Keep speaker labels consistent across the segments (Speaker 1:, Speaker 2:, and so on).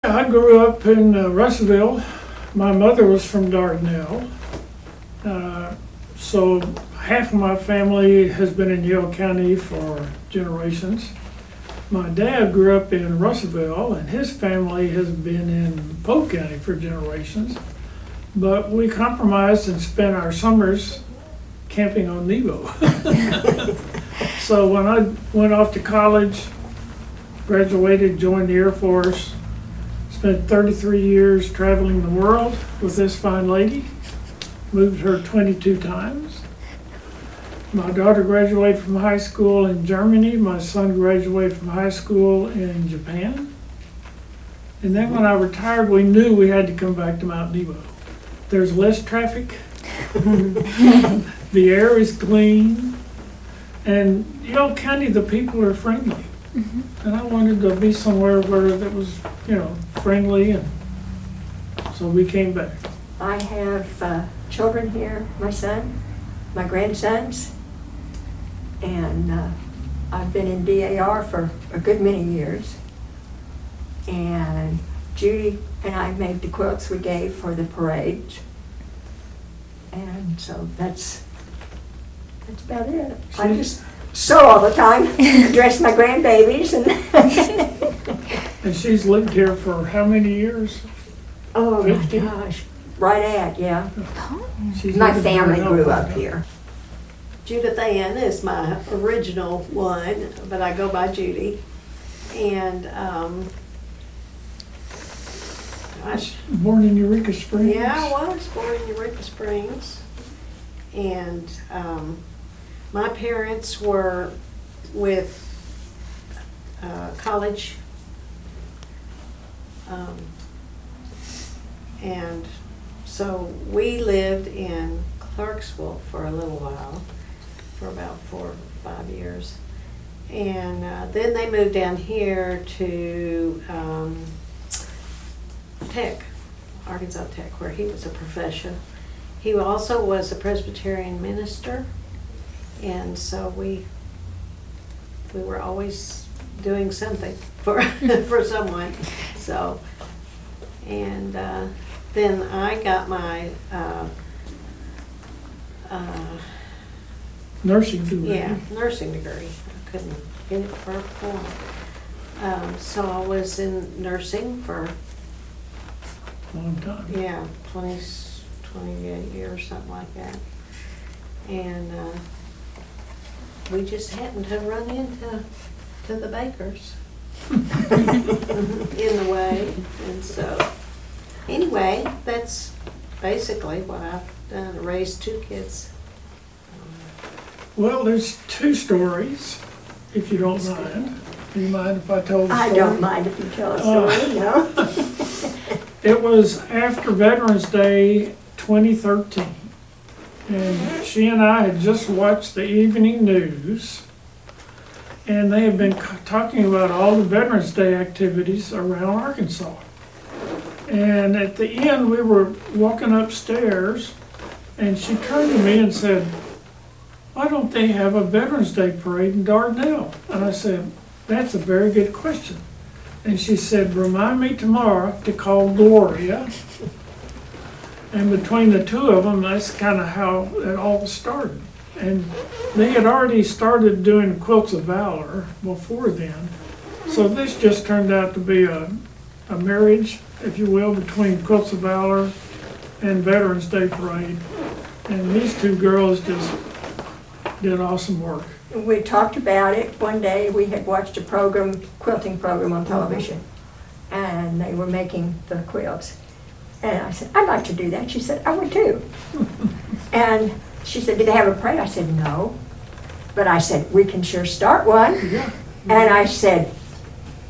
Speaker 1: I grew up in Russellville. My mother was from Dardanelle. So half of my family has been in Yale County for generations. My dad grew up in Russellville, and his family has been in Polk County for generations. But we compromised and spent our summers camping on Nebo. So when I went off to college, graduated, joined the Air Force, spent 33 years traveling the world with this fine lady, moved her 22 times. My daughter graduated from high school in Germany. My son graduated from high school in Japan. And then when I retired, we knew we had to come back to Mount Nebo. There's less traffic. The air is clean. And Yale County, the people are friendly. And I wanted to be somewhere where that was, friendly, and so we came back.
Speaker 2: I have children here, my son, my grandsons, and I've been in DAR for a good many years. And Judy and I made the quilts we gave for the parades. And so that's about it. I just sew all the time, dress my grandbabies,
Speaker 1: And she's lived here for how many years?
Speaker 2: Oh
Speaker 1: 50?
Speaker 2: my gosh, right at, yeah.
Speaker 1: She's
Speaker 2: My
Speaker 1: lived
Speaker 2: family
Speaker 1: here
Speaker 2: grew
Speaker 1: now.
Speaker 2: up here.
Speaker 3: Judith Ann is my original one, but I go by Judy. And, gosh,
Speaker 1: Born in Eureka Springs.
Speaker 3: yeah, I was born in Eureka Springs. And my parents were with college. And so we lived in Clarksville for a little while, for about 4 or 5 years. And then they moved down here to Tech, Arkansas Tech, where he was a profession. He also was a Presbyterian minister, and so we were always doing something for for someone. So, and then I got my
Speaker 1: Nursing degree.
Speaker 3: nursing degree. I couldn't get it for a while. So I was in nursing for
Speaker 1: Long time.
Speaker 3: 28 years, something like that. And we just happened to run into the Bakers in the way. And so, anyway, that's basically what I've done, raised 2 kids.
Speaker 1: Well, there's 2 stories, if you don't mind. Do you mind if I tell the story?
Speaker 2: I don't mind if you tell a story, no.
Speaker 1: It was after Veterans Day 2013, and she and I had just watched the evening news, and they had been talking about all the Veterans Day activities around Arkansas. And at the end, we were walking upstairs, and she turned to me and said, "Why don't they have a Veterans Day parade in Dardanelle?" And I said, "That's a very good question." And she said, "Remind me tomorrow to call Gloria." And between the 2 of them, that's kind of how it all started. And they had already started doing Quilts of Valor before then. So this just turned out to be a marriage, if you will, between Quilts of Valor and Veterans Day Parade. And these 2 girls just did awesome work.
Speaker 2: We talked about it one day. We had watched a quilting program on television, and they were making the quilts. And I said, "I'd like to do that." She said, "I would too." And she said, "Do they have a parade?" I said, "No." But I said, "We can sure start one."
Speaker 1: Yeah.
Speaker 2: And I said,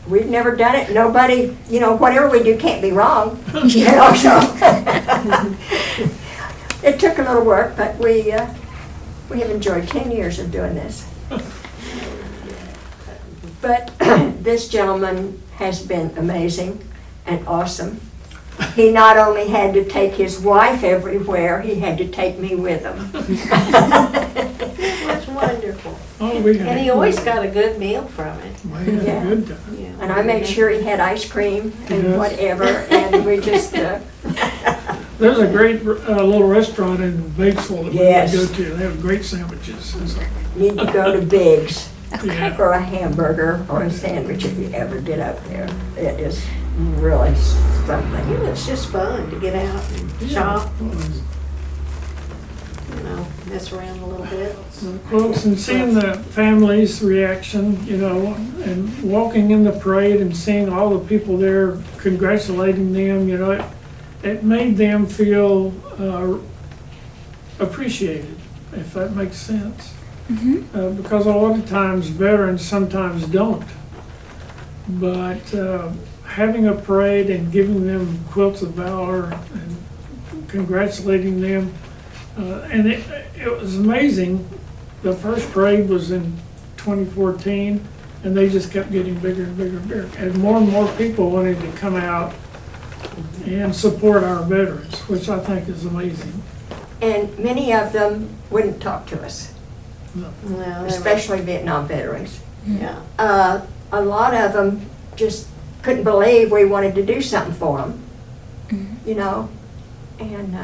Speaker 2: "We've never done it. Nobody, whatever we do can't be wrong." So it took a little work, but we have enjoyed 10 years of doing this. But this gentleman has been amazing and awesome. He not only had to take his wife everywhere, he had to take me with him.
Speaker 3: That's wonderful. wonderful.
Speaker 1: Oh, we had.
Speaker 3: And he always got a good meal from it.
Speaker 1: We had
Speaker 2: Yeah.
Speaker 1: a good time.
Speaker 3: Yeah.
Speaker 2: And I made sure he had ice cream and
Speaker 1: Yes.
Speaker 2: whatever, and we just,
Speaker 1: There's a great little restaurant in Batesville that we
Speaker 2: Yes.
Speaker 1: go to. They have great sandwiches. It's like,
Speaker 2: need to go to Biggs
Speaker 1: yeah.
Speaker 2: for a hamburger or a sandwich if you ever get up there. It is really something.
Speaker 3: Yeah, it's just fun to get out and shop, you know, mess around a little bit.
Speaker 1: Well, and seeing the family's reaction, you know, and walking in the parade and seeing all the people there congratulating them, you know, it made them feel appreciated, if that makes sense. Because a lot of times veterans sometimes don't. But having a parade and giving them quilts of valor and congratulating them, and it was amazing. The first parade was in 2014, and they just kept getting bigger and bigger and bigger. And more people wanted to come out and support our veterans, which I think is amazing.
Speaker 2: And many of them wouldn't talk to us,
Speaker 3: No, they were-
Speaker 2: especially Vietnam veterans.
Speaker 3: Yeah.
Speaker 2: A lot of them just couldn't believe we wanted to do something for them, you know, and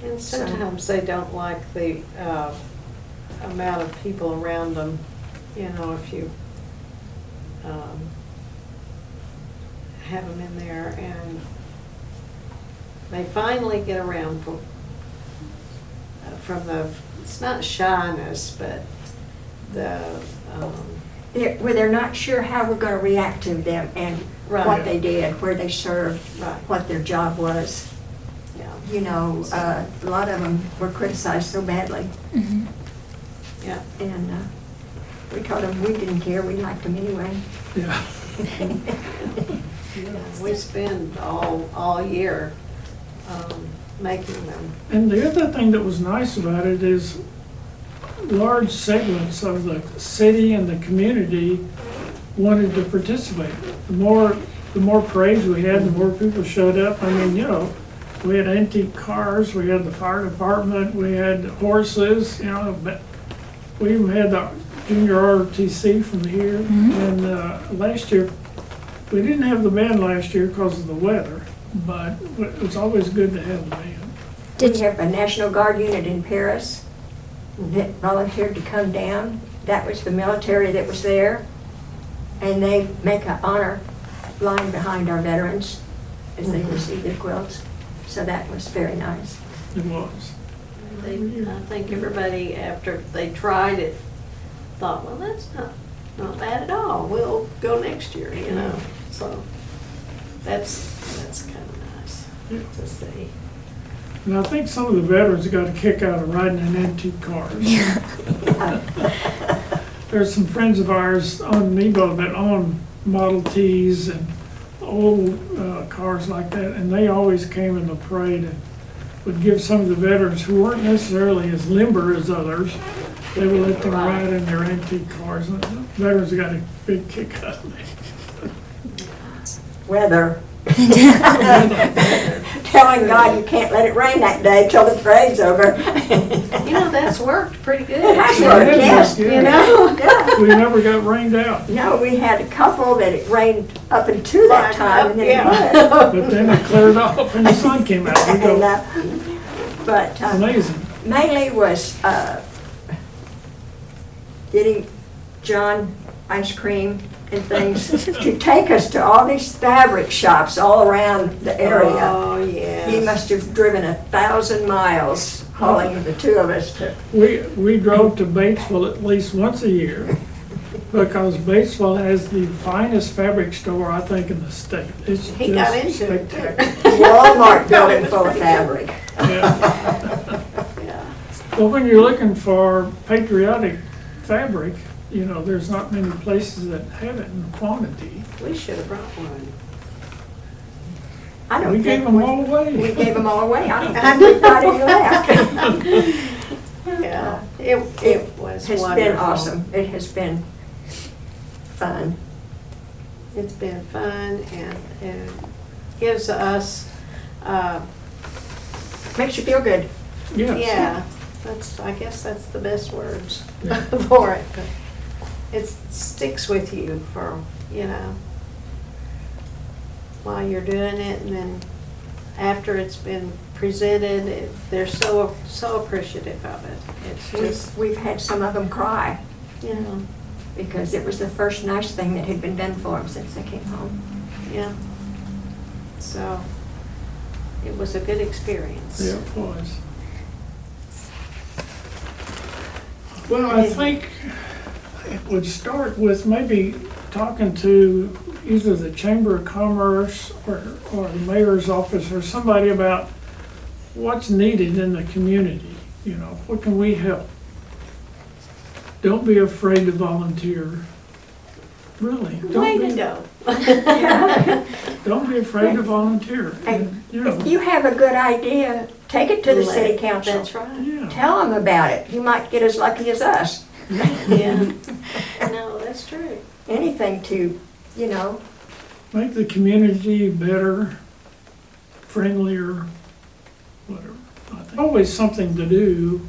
Speaker 3: And sometimes they don't like the amount of people around them, you know, if you have them in there, and they finally get around from the, it's not shyness, but the,
Speaker 2: they're not sure how we're going to react to them and
Speaker 3: Right.
Speaker 2: what they did, where they served,
Speaker 3: right,
Speaker 2: what their job was.
Speaker 3: yeah,
Speaker 2: You know, a lot of them were criticized so badly,
Speaker 3: yeah.
Speaker 2: and we told them we didn't care, we liked them anyway.
Speaker 1: Yeah.
Speaker 3: Yeah, we spend all year making them.
Speaker 1: And the other thing that was nice about it is large segments of the city and the community wanted to participate. The more parades we had, the more people showed up. I mean, you know, we had antique cars, we had the fire department, we had horses, you know, but we even had the junior ROTC from here. And last year, we didn't have the band last year because of the weather, but it was always good to have the band.
Speaker 2: We have a National Guard unit in Paris that volunteered to come down. That was the military that was there. And they make an honor line behind our veterans as they receive their quilts. So that was very nice.
Speaker 1: It was.
Speaker 3: I think everybody, after they tried it, thought, well, that's not bad at all. We'll go next year, you know. So that's kind of nice to see.
Speaker 1: And I think some of the veterans got a kick out of riding in antique cars. There's some friends of ours on Nebo that own Model Ts and old cars like that, and they always came in the parade and would give some of the veterans who weren't necessarily as limber as others, they would let them ride in their antique cars. And the veterans got a big kick out of it.
Speaker 2: Weather. Telling God you can't let it rain that day till the parade's over.
Speaker 3: You know, that's worked pretty good.
Speaker 2: It has
Speaker 1: Yeah,
Speaker 2: worked,
Speaker 1: it
Speaker 2: yes,
Speaker 1: is, yeah.
Speaker 2: you know. Yeah.
Speaker 1: We never got rained out,
Speaker 2: No, we had a couple that it rained up until that time, and then it
Speaker 3: Yeah.
Speaker 1: but then it cleared off and the sun came out. We
Speaker 2: and,
Speaker 1: go,
Speaker 2: but
Speaker 1: amazing.
Speaker 2: mainly was getting John ice cream and things to take us to all these fabric shops all around the area.
Speaker 3: Oh, yeah.
Speaker 2: He must have driven 1,000 miles hauling the two of us to.
Speaker 1: We drove to Batesville at least once a year because Batesville has the finest fabric store, I think, in the state. It's
Speaker 3: He got
Speaker 1: just
Speaker 3: into it, too.
Speaker 1: spectacular.
Speaker 2: Walmart building full of fabric.
Speaker 1: Yeah.
Speaker 3: Yeah.
Speaker 1: Well, when you're looking for patriotic fabric, you know, there's not many places that have it in quantity.
Speaker 3: We should have brought one.
Speaker 2: I don't
Speaker 1: We
Speaker 2: think
Speaker 1: gave them all away.
Speaker 2: We gave them all away. I don't think we've got any left.
Speaker 3: Yeah, it was
Speaker 2: It's
Speaker 3: wonderful.
Speaker 2: been awesome. It has been fun.
Speaker 3: It's been fun and gives us,
Speaker 2: Makes you feel good.
Speaker 1: Yes.
Speaker 3: yeah, I guess that's the best words for it. It sticks with you for, while you're doing it, and then after it's been presented, they're so appreciative of it. It's just,
Speaker 2: We've had some of them cry,
Speaker 3: you know,
Speaker 2: because it was the first nice thing that had been done for them since they came home.
Speaker 3: yeah. So, it was a good experience.
Speaker 1: Yeah, it was. Well, I think it would start with maybe talking to either the Chamber of Commerce or the mayor's office or somebody about what's needed in the community. What can we help? Don't be afraid to volunteer. Really,
Speaker 3: Way to go.
Speaker 1: don't be afraid to volunteer.
Speaker 2: And if you have a good idea, take it to the city council.
Speaker 3: That's right.
Speaker 1: Yeah.
Speaker 2: Tell them about it. You might get as lucky as us.
Speaker 3: Yeah. No, that's true.
Speaker 2: Anything to,
Speaker 1: Make the community better, friendlier, whatever. I think always something to do,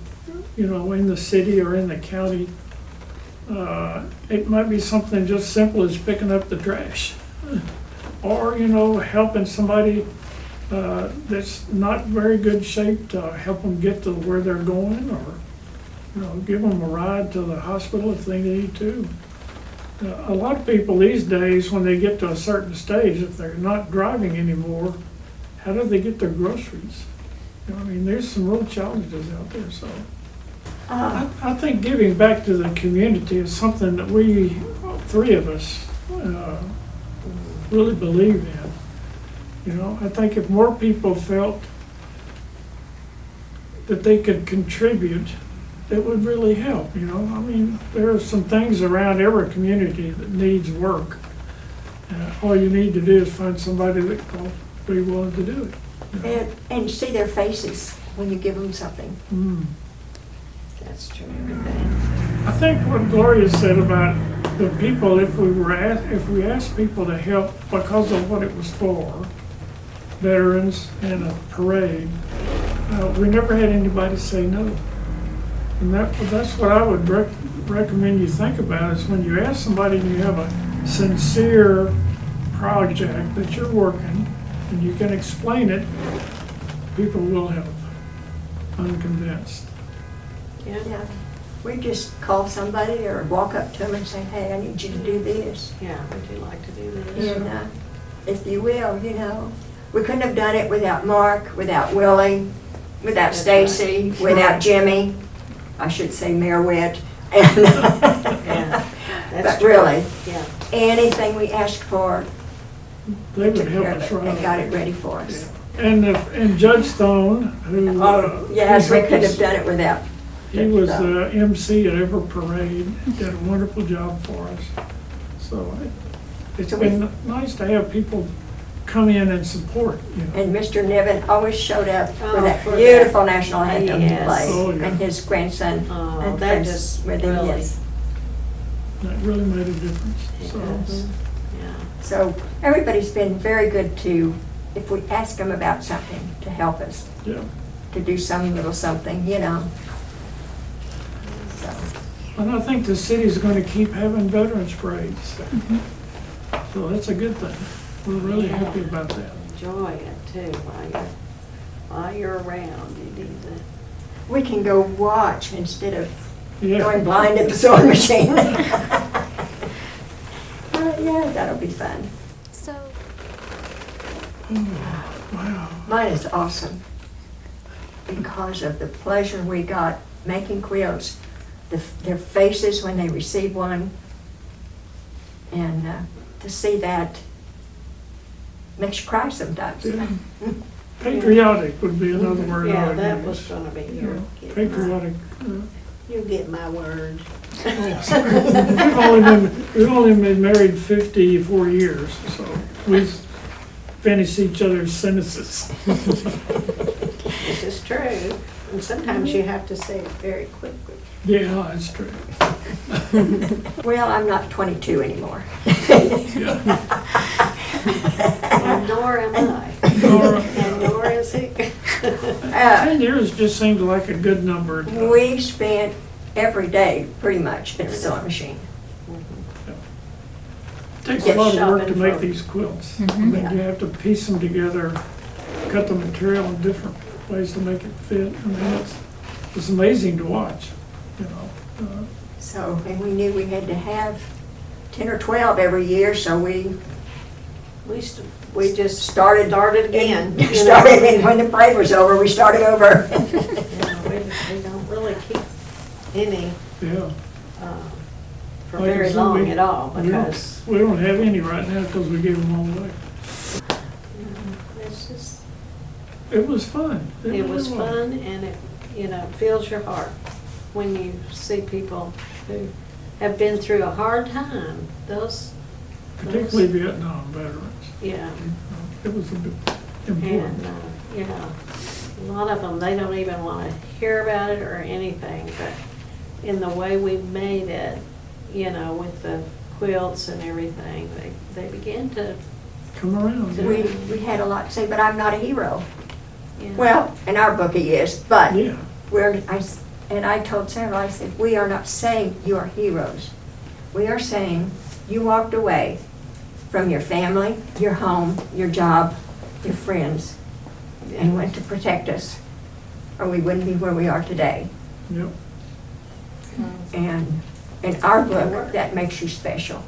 Speaker 1: in the city or in the county. It might be something just simple as picking up the trash. Or, helping somebody that's not very good shape to help them get to where they're going, or, give them a ride to the hospital if they need to. A lot of people these days, when they get to a certain stage, if they're not driving anymore, how do they get their groceries? There's some real challenges out there, so. I think giving back to the community is something that we, three of us, really believe in. I think if more people felt that they could contribute, it would really help, there are some things around every community that needs work. All you need to do is find somebody that will be willing to do it.
Speaker 2: and see their faces when you give them something.
Speaker 3: That's true.
Speaker 1: I think what Gloria said about the people, if we asked people to help because of what it was for, veterans and a parade, we never had anybody say no. And that's what I would recommend you think about, is when you ask somebody and you have a sincere project that you're working and you can explain it, people will help. I'm convinced.
Speaker 2: Yeah. We just call somebody or walk up to them and say, hey, I need you to do this.
Speaker 3: Yeah, would you like to do this?
Speaker 2: And if you will, we couldn't have done it without Mark, without Willie, without
Speaker 3: That's
Speaker 2: Stacy,
Speaker 3: right.
Speaker 2: without Jimmy. I should say Mayor Witt.
Speaker 3: Yeah,
Speaker 2: But
Speaker 3: that's true.
Speaker 2: really,
Speaker 3: Yeah,
Speaker 2: anything we asked for,
Speaker 1: They would
Speaker 2: took
Speaker 1: help
Speaker 2: care of
Speaker 1: us
Speaker 2: it
Speaker 1: right
Speaker 2: and got
Speaker 1: away.
Speaker 2: it ready for us.
Speaker 1: And Judge Stone, who.
Speaker 2: Oh, yes, we
Speaker 1: helped
Speaker 2: couldn't
Speaker 1: us.
Speaker 2: have done it without.
Speaker 1: He was the MC at every parade, did a wonderful job for us. So it's been nice to have people come in and support,
Speaker 2: And Mr. Niven always showed up for
Speaker 3: Oh,
Speaker 2: that
Speaker 3: for
Speaker 2: beautiful national anthem to
Speaker 3: Yes.
Speaker 2: play.
Speaker 1: Oh, yeah.
Speaker 2: And his grandson
Speaker 3: Oh,
Speaker 2: and
Speaker 3: that
Speaker 2: friends
Speaker 3: just
Speaker 2: with him,
Speaker 3: really-
Speaker 2: yes.
Speaker 1: That really made a difference, so.
Speaker 3: yes, yeah.
Speaker 2: So everybody's been very good to, if we ask them about something, to help us,
Speaker 1: Yeah,
Speaker 2: to do some little something, So,
Speaker 1: and I think the city's gonna keep having veterans parades. So that's a good thing. We're really happy about that.
Speaker 3: Enjoy it too while you're around. You need to.
Speaker 2: we can go watch instead of
Speaker 1: Yeah.
Speaker 2: going blind at the sewing machine. Yeah, that'll be fun.
Speaker 4: So,
Speaker 1: Wow.
Speaker 2: Mine is awesome because of the pleasure we got making quilts, their faces when they receive one, and to see that makes you cry sometimes.
Speaker 1: Yeah. Patriotic would be another word I
Speaker 3: Yeah,
Speaker 1: would
Speaker 3: that was
Speaker 1: use.
Speaker 3: gonna be
Speaker 1: Yeah,
Speaker 3: your.
Speaker 1: Patriotic.
Speaker 3: You get my word.
Speaker 1: We've only been married 54 years, so we finish each other's sentences.
Speaker 3: This is true. And sometimes you have to say it very quickly.
Speaker 1: Yeah, that's true.
Speaker 2: Well, I'm not 22 anymore.
Speaker 3: And nor am I.
Speaker 1: Nor-
Speaker 3: And nor is he.
Speaker 1: 10 years just seemed like a good number.
Speaker 2: We spent every day, pretty much, at the sewing machine.
Speaker 1: It takes a lot of work to
Speaker 3: Shopping
Speaker 1: make
Speaker 3: for-
Speaker 1: these quilts. I mean, you have to piece them together, cut the material in different ways to make it fit. I mean, it's amazing to watch, you know.
Speaker 2: So, and we knew we had to have 10 or 12 every year, so we just started
Speaker 3: again. you know.
Speaker 2: Started, and when the parade was over, we started over.
Speaker 3: We don't really keep any
Speaker 1: Yeah.
Speaker 3: for
Speaker 1: Like I
Speaker 3: very
Speaker 1: said,
Speaker 3: long at all
Speaker 1: we don't-
Speaker 3: because
Speaker 1: We don't have any right now because we gave them all away.
Speaker 3: it's just,
Speaker 1: It was fun.
Speaker 3: it
Speaker 1: really
Speaker 3: was fun and it, fills your heart when you see people who have been through a hard time.
Speaker 1: Particularly Vietnam veterans.
Speaker 3: Yeah.
Speaker 1: It was a bit
Speaker 3: And,
Speaker 1: important.
Speaker 3: a lot of them, they don't even want to hear about it or anything, but in the way we made it, with the quilts and everything, they began to,
Speaker 1: Come around.
Speaker 2: We had a lot to say, but I'm not a hero.
Speaker 3: you know.
Speaker 2: Well, in our book he is, but
Speaker 1: Yeah.
Speaker 2: I told Sarah, I said, we are not saying you are heroes. We are saying you walked away from your family, your home, your job, your friends, and went to protect us, or we wouldn't be where we are today.
Speaker 1: Yep.
Speaker 2: And in our book, that makes you special.